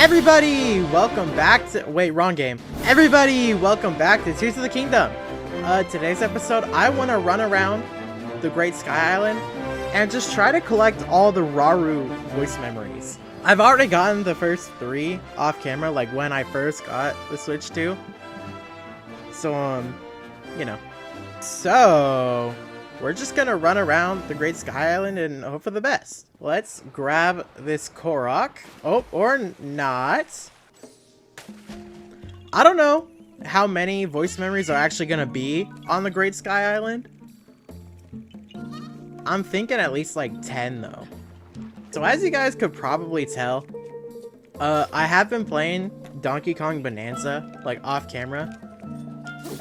Everybody, welcome back to- wait, wrong game. Everybody, welcome back to Tears of the Kingdom. Today's episode, I want to run around the Great Sky Island and just try to collect all the Rauru voice memories. I've already gotten the first 3 off camera, like when I first got the Switch 2. So, you know. So, we're just gonna run around the Great Sky Island and hope for the best. Let's grab this Korok. Oh, or not. I don't know how many voice memories are actually gonna be on the Great Sky Island. I'm thinking at least like 10 though. So as you guys could probably tell, I have been playing Donkey Kong Bonanza like off camera.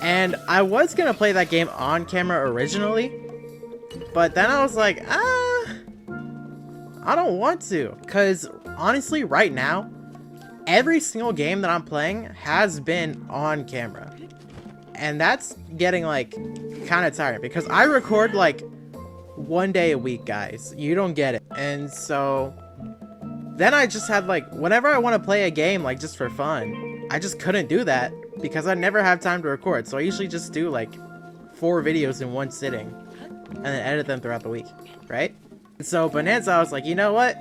And I was gonna play that game on camera originally, but then I was like, I don't want to, because honestly right now every single game that I'm playing has been on camera, and that's getting like kind of tiring because I record like 1 day a week, guys. You don't get it. And so then I just had like, whenever I want to play a game like just for fun, I just couldn't do that because I never have time to record. So I usually just do like 4 videos in one sitting and then edit them throughout the week, right? So Bonanza, I was like, you know what?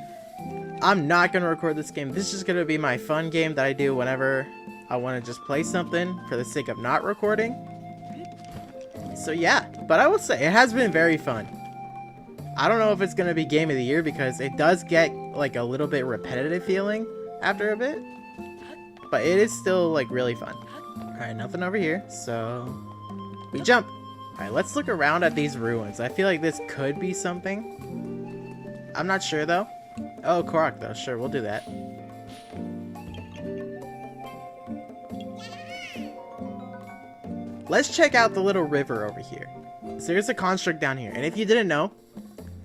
I'm not going to record this game. This is just going to be my fun game that I do whenever I want to just play something for the sake of not recording. So yeah, but I will say it has been very fun. I don't know if it's going to be game of the year because it does get like a little bit repetitive feeling after a bit. But it is still like really fun. Alright, nothing over here. So we jump. Alright, let's look around at these ruins. I feel like this could be something. I'm not sure though. Oh, Korok though. Sure, we'll do that. Let's check out the little river over here. So there's a construct down here. And if you didn't know,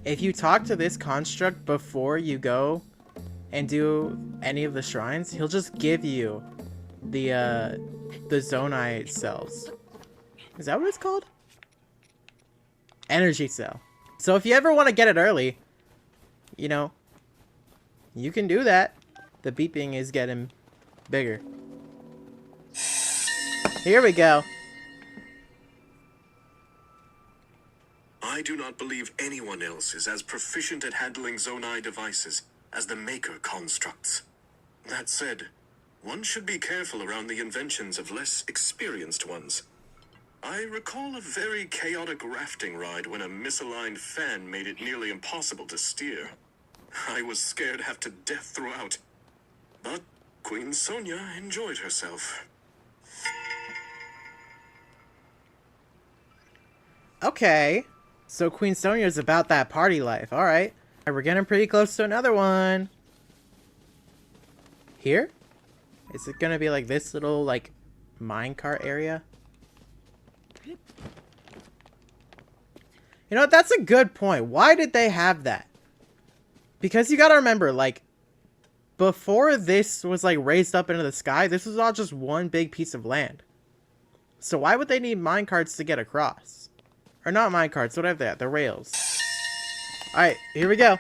if you talk to this construct before you go and do any of the shrines, he'll just give you the Zonai cells. Is that what it's called? Energy cell. So if you ever want to get it early, you know, you can do that. The beeping is getting bigger. Here we go. I do not believe anyone else is as proficient at handling Zonai devices as the Maker constructs. That said, one should be careful around the inventions of less experienced ones. I recall a very chaotic rafting ride when a misaligned fan made it nearly impossible to steer. I was scared half to death throughout. But Queen Sonia enjoyed herself. Okay. So Queen Sonia's about that party life. Alright. We're getting pretty close to another one. Here? Is it gonna be like this little like minecart area? You know what? That's a good point. Why did they have that? Because you gotta remember, like, before this was like raised up into the sky, this was all just one big piece of land. So why would they need minecarts to get across? Or not minecarts, whatever they are, the rails. Alright, here we go.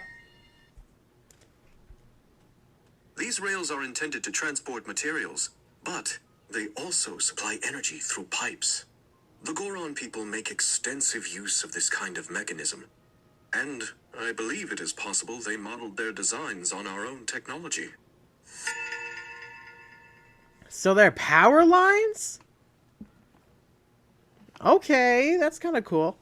These rails are intended to transport materials, but they also supply energy through pipes. The Goron people make extensive use of this kind of mechanism. And I believe it is possible they modeled their designs on our own technology. So they're power lines? Okay, that's kind of cool.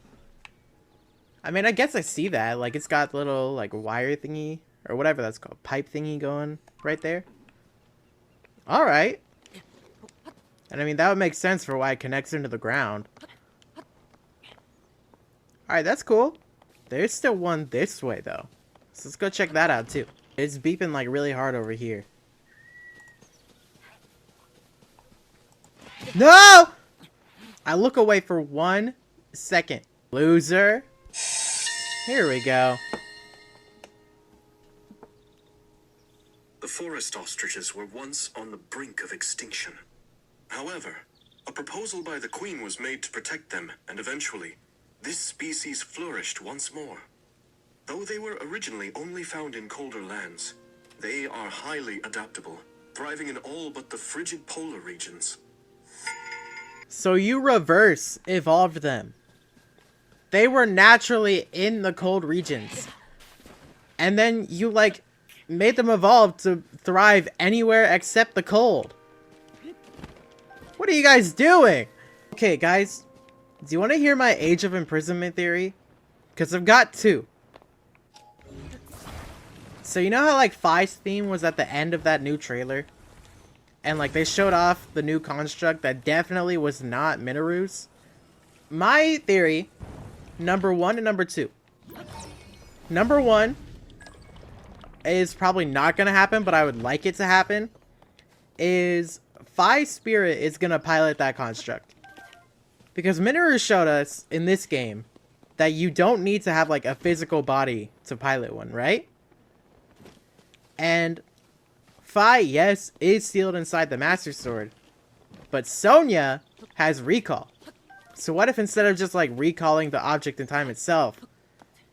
I mean, I guess I see that. Like, it's got little, like, wire thingy, or whatever that's called, pipe thingy going right there. Alright. And I mean, that would make sense for why it connects into the ground. Alright, that's cool. There's still one this way, though. So let's go check that out, too. It's beeping, like, really hard over here. No! I look away for 1 second. Loser. Here we go. The forest ostriches were once on the brink of extinction. However, a proposal by the Queen was made to protect them, and eventually, this species flourished once more. Though they were originally only found in colder lands, they are highly adaptable thriving in all but the frigid polar regions. So you reverse evolved them. They were naturally in the cold regions. And then you, like, made them evolve to thrive anywhere except the cold. What are you guys doing? Okay, guys. Do you want to hear my age of imprisonment theory? Because I've got two. So you know how, like, Fi's theme was at the end of that new trailer? And, like, they showed off the new construct that definitely was not Minoru's? My theory, number 1 and number 2. Number 1 is probably not going to happen, but I would like it to happen, is Fi's spirit is going to pilot that construct. Because Minoru showed us in this game that you don't need to have, like, a physical body to pilot one, right? And Fi, yes, is sealed inside the Master Sword, but Sonya has recall. So what if instead of just, like, recalling the object in time itself,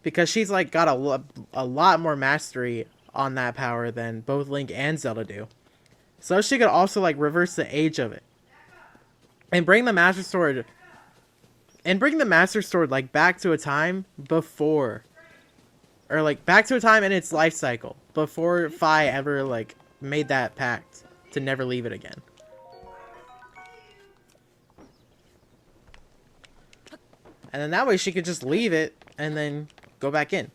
because she's, like, got a lot more mastery on that power than both Link and Zelda do, so she could also, like, reverse the age of it and bring the Master Sword like back to a time before, or like back to a time in its life cycle before Fi ever, like, made that pact to never leave it again. And then that way she could just leave it and then go back in.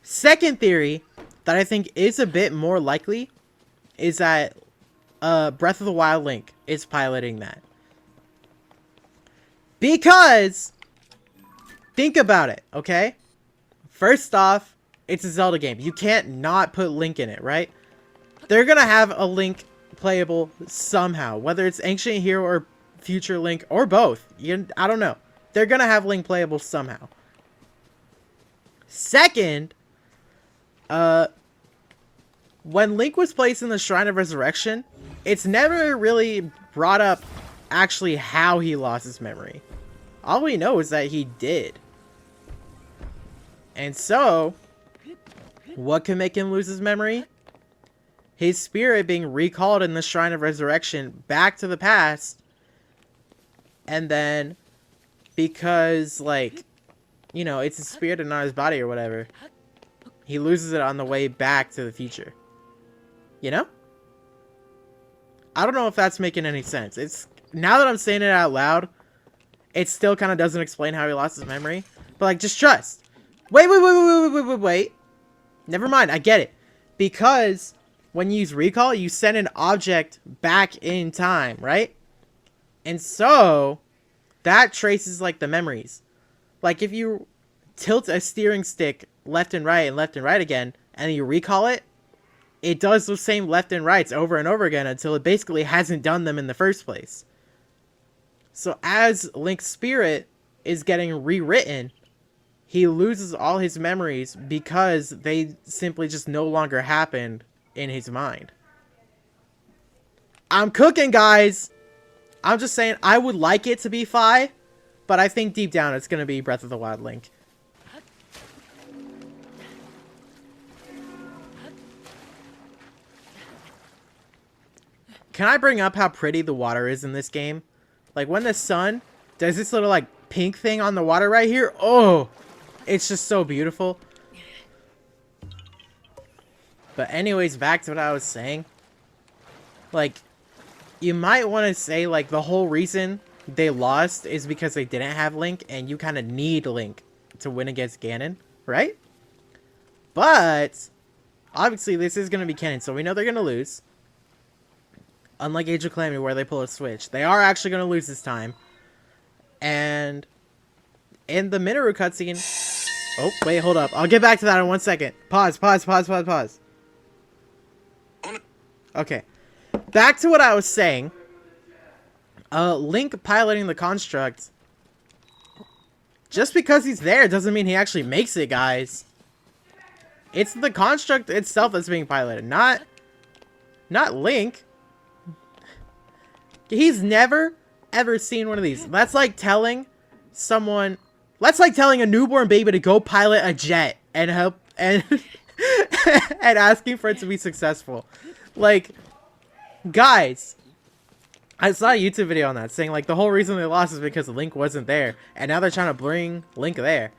Second theory that I think is a bit more likely is that Breath of the Wild Link is piloting that. Because, think about it, okay? First off, it's a Zelda game. You can't not put Link in it, right? They're gonna have a Link playable somehow. Whether it's Ancient Hero or Future Link, or both. I don't know. They're gonna have Link playable somehow. Second, when Link was placed in the Shrine of Resurrection, it's never really brought up actually how he lost his memory. All we know is that he did. And so, what can make him lose his memory? His spirit being recalled in the Shrine of Resurrection back to the past. And then, because, like, you know, it's his spirit and not his body or whatever, he loses it on the way back to the future. You know? I don't know if that's making any sense. It's, now that I'm saying it out loud, it still kind of doesn't explain how he lost his memory. But, like, just trust. Wait. Never mind, I get it. Because when you use recall, you send an object back in time, right? And so, that traces, like, the memories. Like, if you tilt a steering stick left and right again, and you recall it, it does those same left and rights over and over again until it basically hasn't done them in the first place. So as Link's spirit is getting rewritten, he loses all his memories because they simply just no longer happened in his mind. I'm cooking, guys! I'm just saying, I would like it to be Fi, but I think deep down it's going to be Breath of the Wild Link. Can I bring up how pretty the water is in this game? Like, when the sun does this little, like, pink thing on the water right here, oh, it's just so beautiful. But anyways, back to what I was saying. Like, you might want to say, like, the whole reason they lost is because they didn't have Link, and you kind of need Link to win against Ganon, right? But, obviously, this is going to be canon, so we know they're going to lose. Unlike Age of Calamity, where they pull a switch. They are actually going to lose this time. And in the Minoru cutscene... Oh, wait, hold up. I'll get back to that in 1 second. Pause. Okay. Back to what I was saying. Link piloting the construct. Just because he's there doesn't mean he actually makes it, guys. It's the construct itself that's being piloted, not Link. He's never, ever seen one of these. That's like telling someone... That's like telling a newborn baby to go pilot a jet and help... And, and asking for it to be successful. Like, guys, I saw a YouTube video on that saying like the whole reason they lost is because Link wasn't there, and now they're trying to bring Link there.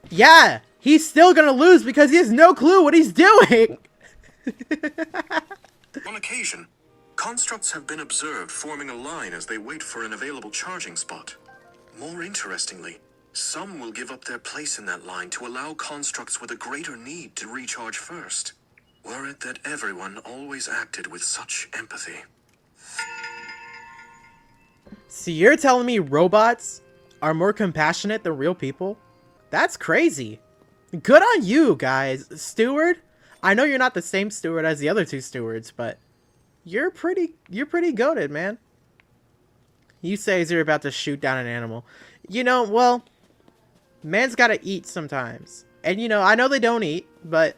Yeah, he's still gonna lose because he has no clue what he's doing. On occasion, constructs have been observed forming a line as they wait for an available charging spot. More interestingly, some will give up their place in that line to allow constructs with a greater need to recharge first. Were it that everyone always acted with such empathy. So you're telling me robots are more compassionate than real people? That's crazy. Good on you, guys. Steward, I know you're not the same steward as the other two stewards, but you're pretty goated, man. You say as you're about to shoot down an animal. You know, well, man's gotta eat sometimes. And you know, I know they don't eat, but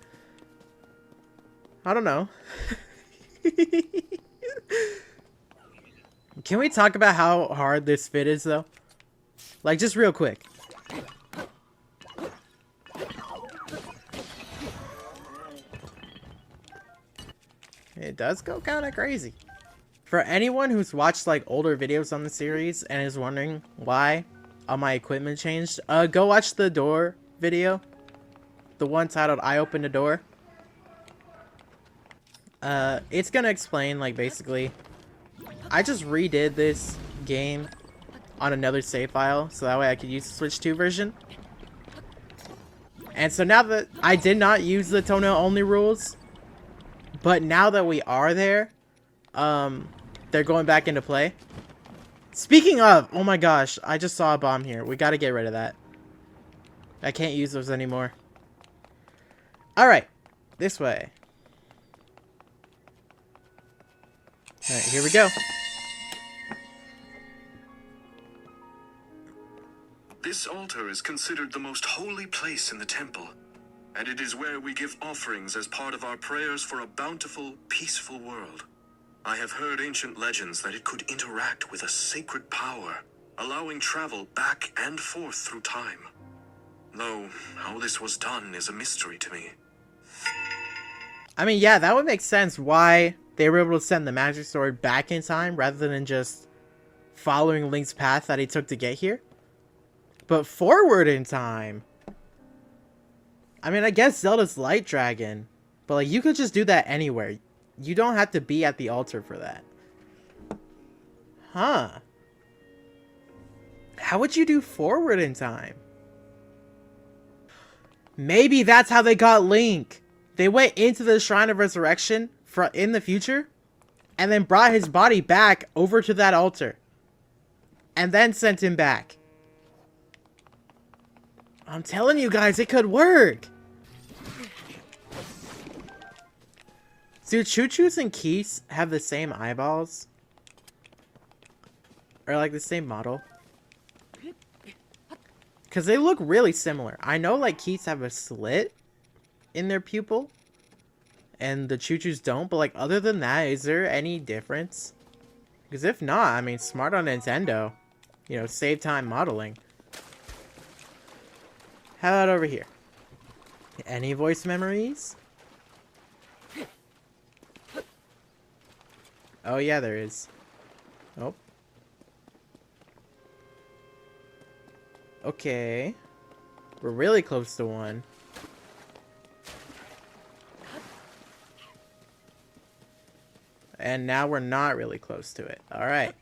I don't know. Can we talk about how hard this fit is, though? Like, just real quick. It does go kind of crazy. For anyone who's watched, like, older videos on the series and is wondering why all my equipment changed, go watch the door video. The one titled, I Opened the Door. It's gonna explain, like, basically... I just redid this game on another save file, so that way I could use the Switch 2 version. And so now that I did not use the toenail only rules, but now that we are there, they're going back into play. Speaking of, oh my gosh, I just saw a bomb here. We gotta get rid of that. I can't use those anymore. Alright, this way. Alright, here we go. This altar is considered the most holy place in the temple, and it is where we give offerings as part of our prayers for a bountiful, peaceful world. I have heard ancient legends that it could interact with a sacred power, allowing travel back and forth through time. Though, how this was done is a mystery to me. I mean, yeah, that would make sense why they were able to send the magic sword back in time rather than just following Link's path that he took to get here. But forward in time. I mean, I guess Zelda's Light Dragon. But, like, you could just do that anywhere. You don't have to be at the altar for that. Huh. How would you do forward in time? Maybe that's how they got Link. They went into the Shrine of Resurrection in the future. And then brought his body back over to that altar. And then sent him back. I'm telling you guys, it could work. Do Choo-Choos and Keiths have the same eyeballs? Or like the same model? Because they look really similar. I know like Keiths have a slit in their pupil. And the Choo-Choos don't. But like other than that, is there any difference? Because if not, I mean, smart on Nintendo. You know, save time modeling. How about over here? Any voice memories? Oh yeah, there is. Oh. Okay. We're really close to one. And now we're not really close to it. Alright.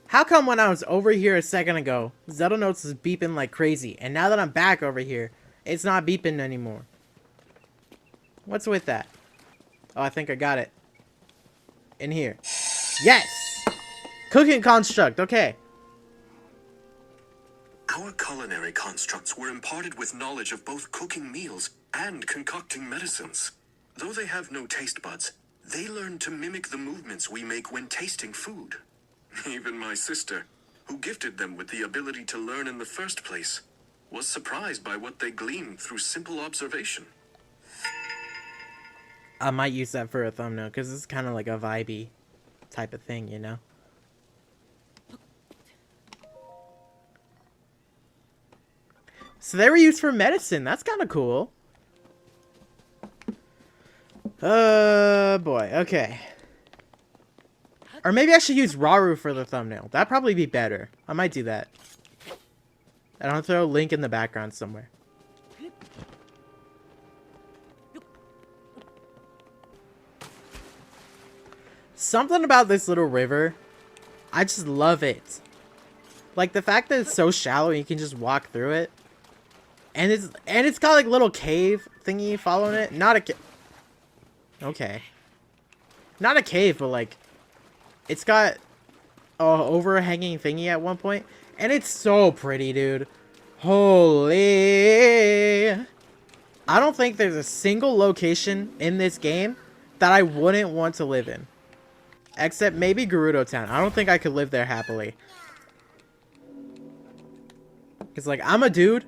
How come when I was over here a second ago, Zelda Notes was beeping like crazy, and now that I'm back over here, it's not beeping anymore? What's with that? Oh, I think I got it. In here. Yes! Cooking construct, okay. Our culinary constructs were imparted with knowledge of both cooking meals and concocting medicines. Though they have no taste buds, they learn to mimic the movements we make when tasting food. Even my sister, who gifted them with the ability to learn in the first place, was surprised by what they gleaned through simple observation. I might use that for a thumbnail, because it's kind of like a vibey type of thing, you know? So they were used for medicine. That's kind of cool. Boy, okay. Or maybe I should use Raru for the thumbnail. That'd probably be better. I might do that. And I'll throw a link in the background somewhere. Something about this little river, I just love it. Like the fact that it's so shallow and you can just walk through it. And it's got like little cave thingy following it. Not a okay. Not a cave, but like it's got a overhanging thingy at one point. And it's so pretty, dude. Holy. I don't think there's a single location in this game that I wouldn't want to live in. Except maybe Gerudo Town. I don't think I could live there happily. Because, like, I'm a dude,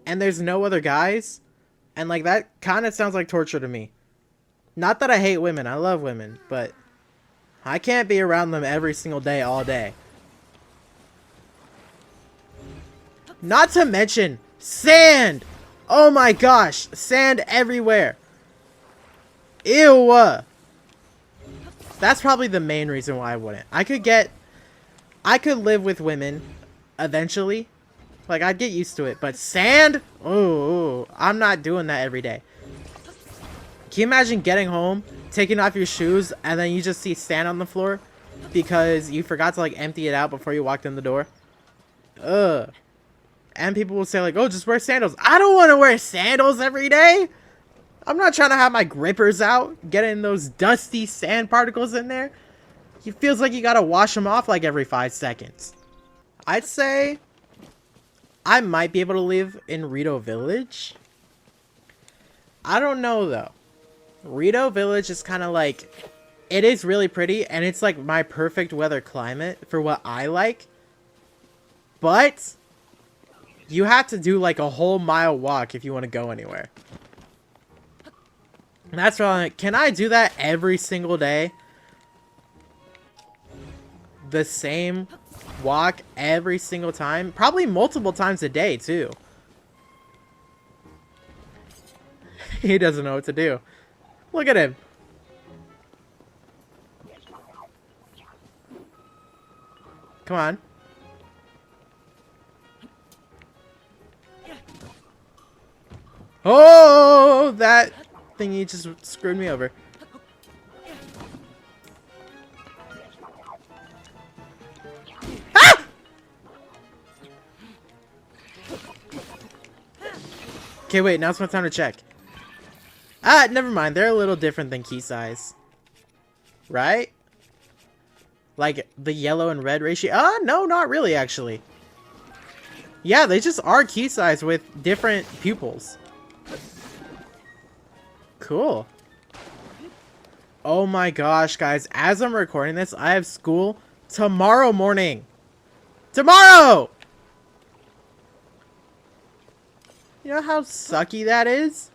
and there's no other guys. And, like, that kind of sounds like torture to me. Not that I hate women. I love women. But I can't be around them every single day, all day. Not to mention sand. Oh, my gosh. Sand everywhere. Ew. That's probably the main reason why I wouldn't. I could live with women eventually. Like, I'd get used to it. But sand? Oh, I'm not doing that every day. Can you imagine getting home, taking off your shoes, and then you just see sand on the floor because you forgot to, like, empty it out before you walked in the door? Ugh. And people will say, like, oh, just wear sandals. I don't want to wear sandals every day. I'm not trying to have my grippers out, getting those dusty sand particles in there. It feels like you gotta wash them off like every 5 seconds. I'd say I might be able to live in Rito Village. I don't know though. Rito Village is kind of like, it is really pretty and it's like my perfect weather climate for what I like. But you have to do like a whole mile walk if you want to go anywhere. That's why, can I do that every single day? The same walk every single time? Probably multiple times a day, too. He doesn't know what to do. Look at him. Come on. Oh, that thingy just screwed me over. Ah! Okay, wait, now it's my time to check. Ah, never mind. They're a little different than key size. Right? Like the yellow and red ratio. Ah, no, not really, actually. Yeah, they just are key size with different pupils. Cool. Oh my gosh, guys. As I'm recording this, I have school tomorrow morning. Tomorrow! You know how sucky that is?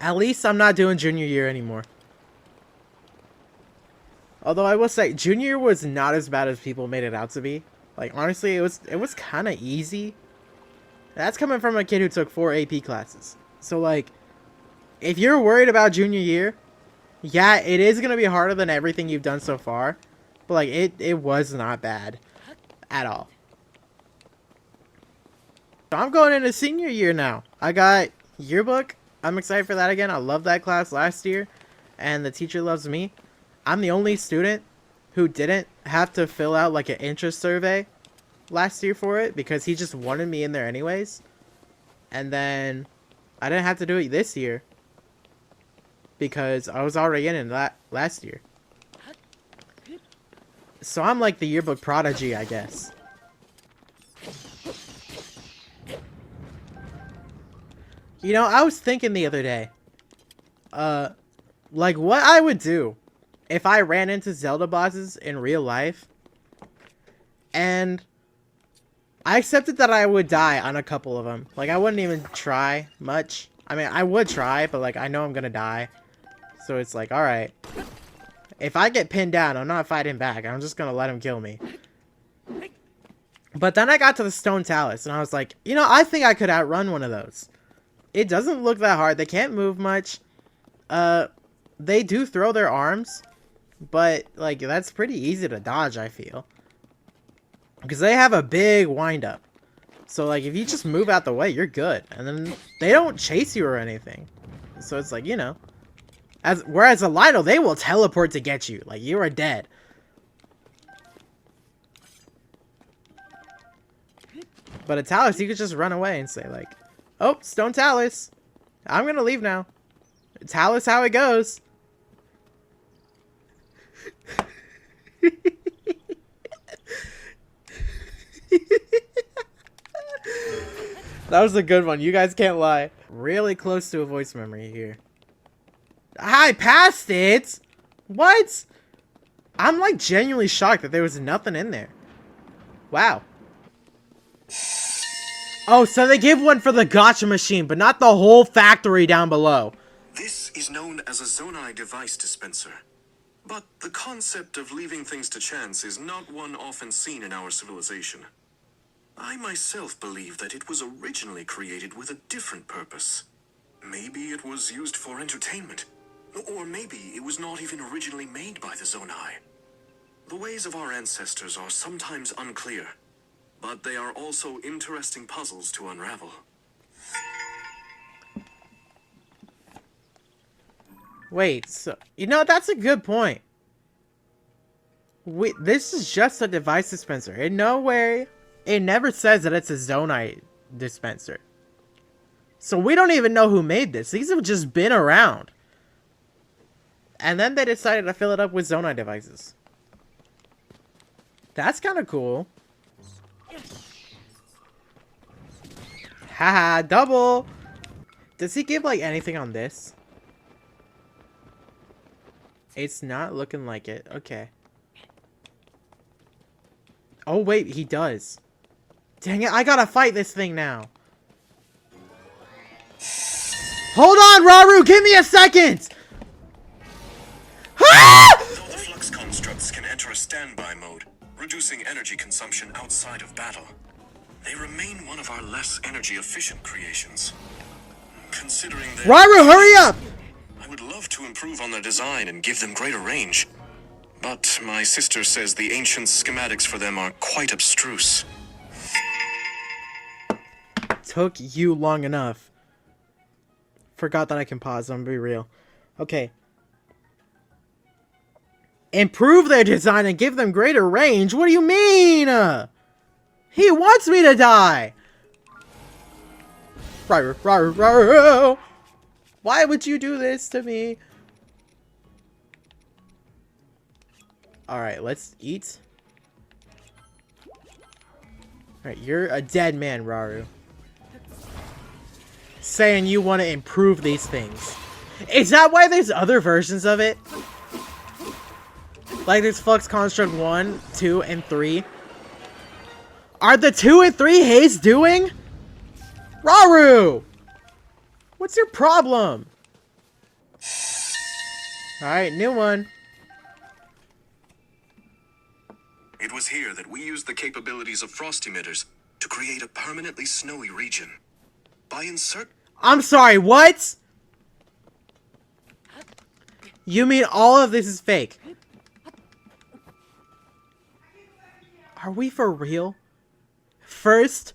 At least I'm not doing junior year anymore. Although I will say, junior year was not as bad as people made it out to be. Like, honestly, it was kind of easy. That's coming from a kid who took 4 AP classes. So, like, if you're worried about junior year, yeah, it is going to be harder than everything you've done so far. But, like, it was not bad at all. So I'm going into senior year now. I got yearbook. I'm excited for that again. I loved that class last year. And the teacher loves me. I'm the only student who didn't have to fill out, like, an interest survey last year for it. Because he just wanted me in there anyways. And then I didn't have to do it this year. Because I was already in it last year. So I'm like the yearbook prodigy, I guess. You know, I was thinking the other day. Like what I would do if I ran into Zelda bosses in real life. And I accepted that I would die on a couple of them. Like I wouldn't even try much. I mean, I would try, but like I know I'm gonna die. So it's like, alright. If I get pinned down, I'm not fighting back. I'm just gonna let him kill me. But then I got to the Stone Talus, and I was like, you know, I think I could outrun one of those. It doesn't look that hard. They can't move much. They do throw their arms, but, like, that's pretty easy to dodge, I feel. Because they have a big wind-up. So, like, if you just move out the way, you're good. And then they don't chase you or anything. So it's like, you know. Whereas a Lino, they will teleport to get you. Like, you are dead. But a Talus, you could just run away and say, like, oh, Stone Talus. I'm gonna leave now. Talus how it goes. That was a good one. You guys can't lie. Really close to a voice memory here. I passed it! What? I'm like genuinely shocked that there was nothing in there. Wow. Oh, so they give one for the gotcha machine, but not the whole factory down below. This is known as a Zonai device dispenser. But the concept of leaving things to chance is not one often seen in our civilization. I myself believe that it was originally created with a different purpose. Maybe it was used for entertainment. Or maybe it was not even originally made by the Zonai. The ways of our ancestors are sometimes unclear, but they are also interesting puzzles to unravel. Wait, so... You know, that's a good point. This is just a device dispenser. In no way... It never says that it's a Zonai dispenser. So we don't even know who made this. These have just been around. And then they decided to fill it up with Zonai devices. That's kind of cool. Haha, double! Does he give, like, anything on this? It's not looking like it. Okay. Oh, wait, he does. Dang it, I gotta fight this thing now. Hold on, Raru! Give me a second! Though the flux constructs can enter a standby mode, reducing energy consumption outside of battle, they remain one of our less energy-efficient creations. Considering that... Raru, hurry up! I would love to improve on their design and give them greater range. But my sister says the ancient schematics for them are quite abstruse. Took you long enough. Forgot that I can pause. I'm gonna be real. Okay. Improve their design and give them greater range? What do you mean? He wants me to die! Why would you do this to me? Alright, let's eat. Alright, you're a dead man, Raru. Saying you want to improve these things. Is that why there's other versions of it? Like there's Flux Construct 1, 2, and 3. Are the 2 and 3 Haze doing? Raru! What's your problem? Alright, new one. It was here that we used the capabilities of frost emitters to create a permanently snowy region. By insert... I'm sorry, what? You mean all of this is fake? Are we for real? First,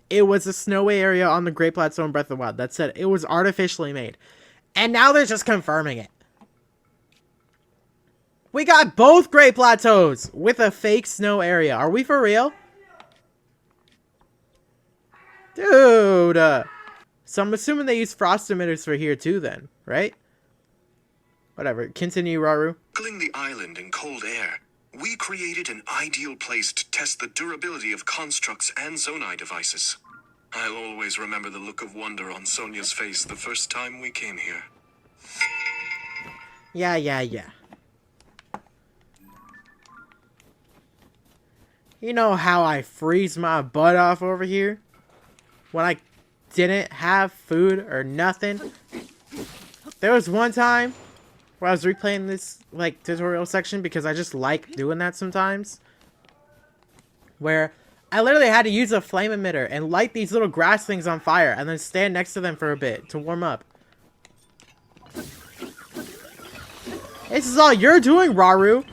it was a snowy area on the Great Plateau in Breath of the Wild. That said, it was artificially made. And now they're just confirming it. We got both Great Plateaus with a fake snow area. Are we for real? Dude. So I'm assuming they use frost emitters for here too then, right? Whatever. Continue, Raru. Circling the island in cold air, we created an ideal place to test the durability of constructs and Zonai devices. I'll always remember the look of wonder on Sonia's face the first time we came here. Yeah. You know how I freeze my butt off over here? When I didn't have food or nothing? There was one time where I was replaying this, like, tutorial section because I just like doing that sometimes. Where I literally had to use a flame emitter and light these little grass things on fire and then stand next to them for a bit to warm up. This is all you're doing, Raru.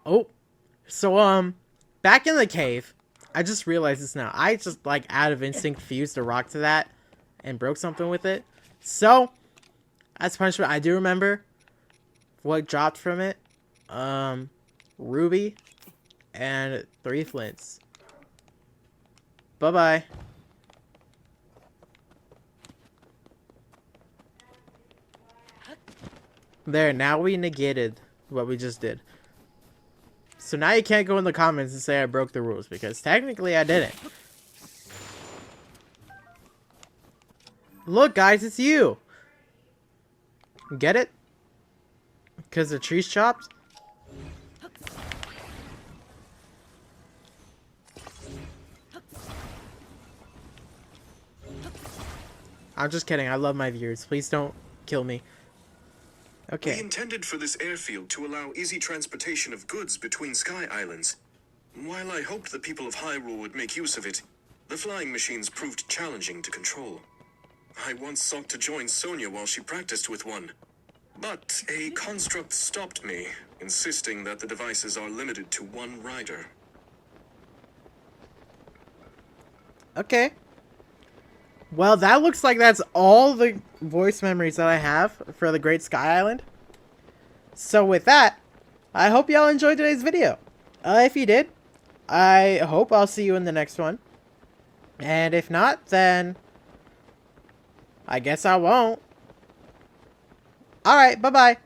Oh, so, back in the cave, I just realized this now. I just, like, out of instinct fused a rock to that and broke something with it. So, as punishment, I do remember what dropped from it. Ruby and 3 flints. Bye-bye. There, now we negated what we just did. So now you can't go in the comments and say I broke the rules, because technically I didn't. Look, guys, it's you! Get it? Because the tree's chopped? I'm just kidding, I love my viewers. Please don't kill me. Okay. We intended for this airfield to allow easy transportation of goods between Sky Islands. While I hoped the people of Hyrule would make use of it, the flying machines proved challenging to control. I once sought to join Sonia while she practiced with one, but a construct stopped me, insisting that the devices are limited to one rider. Okay. Well, that looks like that's all the voice memories that I have for the Great Sky Island. So with that, I hope y'all enjoyed today's video. If you did, I hope I'll see you in the next one. And if not, then I guess I won't. Alright, bye-bye.